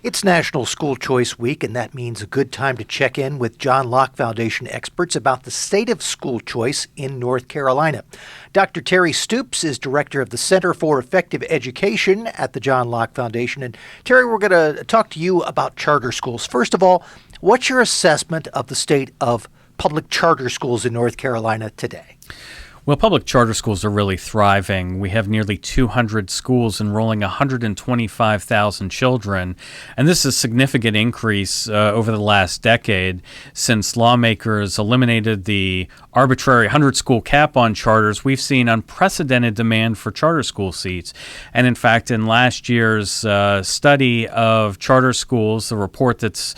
It's National School Choice Week, and that means a good time to check in with John Locke Foundation experts about the state of school choice in North Carolina. Dr. Terry Stoops is director of the Center for Effective Education at the John Locke Foundation. And Terry, we're going to talk to you about charter schools. First of all, what's your assessment of the state of public charter schools in North Carolina today? Well, public charter schools are really thriving. We have nearly 200 schools enrolling 125,000 children, and this is a significant increase over the last decade since lawmakers eliminated the arbitrary 100-school cap on charters. We've seen unprecedented demand for charter school seats, and in fact, in last year's study of charter schools, the report that's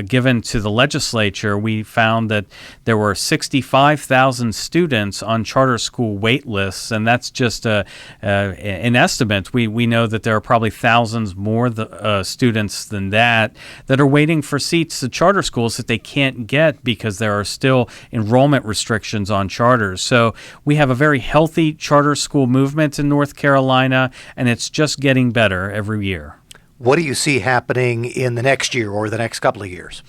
given to the legislature, we found that there were 65,000 students on charter school wait lists, and that's just an estimate. We know that there are probably thousands more students than that are waiting for seats at charter schools that they can't get because there are still enrollment restrictions on charters. So we have a very healthy charter school movement in North Carolina, and it's just getting better every year. What do you see happening in the next year or the next couple of years?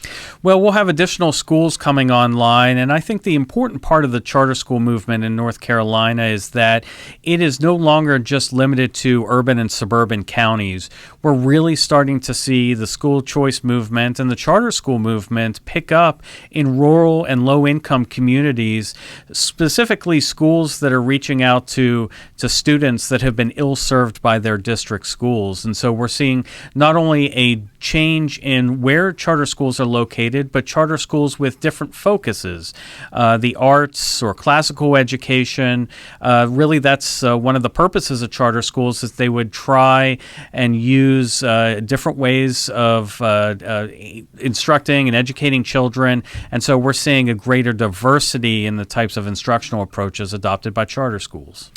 Well, we'll have additional schools coming online, and I think the important part of the charter school movement in North Carolina is that it is no longer just limited to urban and suburban counties. We're really starting to see the school choice movement and the charter school movement pick up in rural and low-income communities, specifically schools that are reaching out to students that have been ill-served by their district schools. And so we're seeing not only a change in where charter schools are located, but charter schools with different focuses. The arts or classical education, really that's one of the purposes of charter schools, is they would try and use different ways of instructing and educating children. And so we're seeing a greater diversity in the types of instructional approaches adopted by charter schools.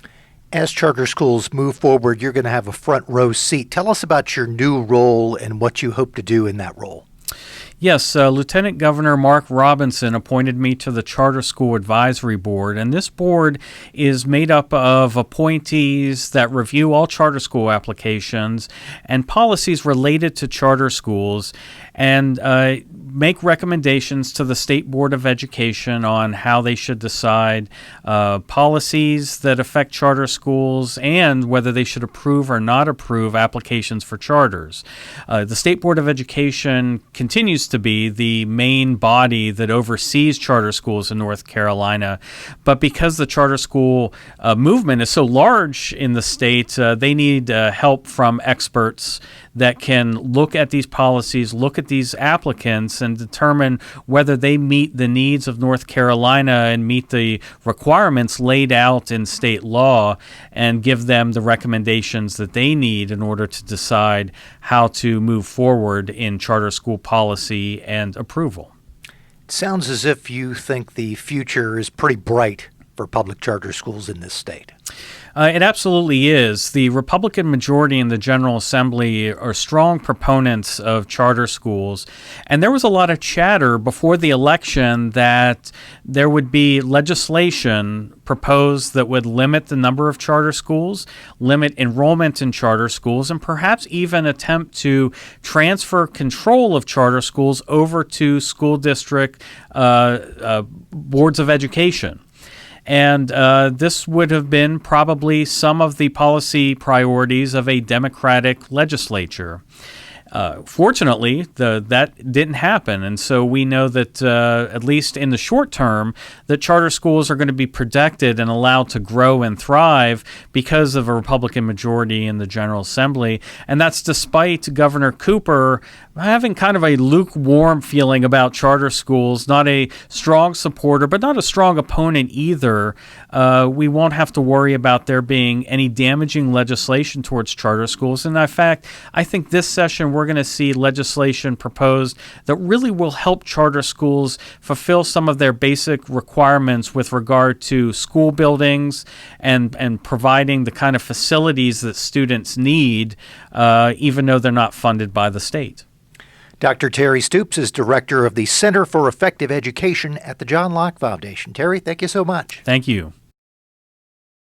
As charter schools move forward, you're going to have a front row seat. Tell us about your new role and what you hope to do in that role. Yes, Lieutenant Governor Mark Robinson appointed me to the Charter School Advisory Board, and this board is made up of appointees that review all charter school applications and policies related to charter schools and make recommendations to the State Board of Education on how they should decide policies that affect charter schools and whether they should approve or not approve applications for charters. The State Board of Education continues to be the main body that oversees charter schools in North Carolina, but because the charter school movement is so large in the state, they need help from experts that can look at these policies, look at these applicants, and determine whether they meet the needs of North Carolina and meet the requirements laid out in state law, and give them the recommendations that they need in order to decide how to move forward in charter school policy and approval. It sounds as if you think the future is pretty bright for public charter schools in this state. It absolutely is. The Republican majority in the General Assembly are strong proponents of charter schools, and there was a lot of chatter before the election that there would be legislation proposed that would limit the number of charter schools, limit enrollment in charter schools, and perhaps even attempt to transfer control of charter schools over to school district boards of education. And this would have been probably some of the policy priorities of a Democratic legislature. Fortunately, that didn't happen, and so we know that at least in the short term, that charter schools are going to be protected and allowed to grow and thrive because of a Republican majority in the General Assembly, and that's despite Governor Cooper having kind of a lukewarm feeling about charter schools, not a strong supporter, but not a strong opponent either. We won't have to worry about there being any damaging legislation towards charter schools, and in fact, I think this session we're going to see legislation proposed that really will help charter schools fulfill some of their basic requirements with regard to school buildings and providing the kind of facilities that students need, even though they're not funded by the state. Dr. Terry Stoops is director of the Center for Effective Education at the John Locke Foundation. Terry, thank you so much. Thank you.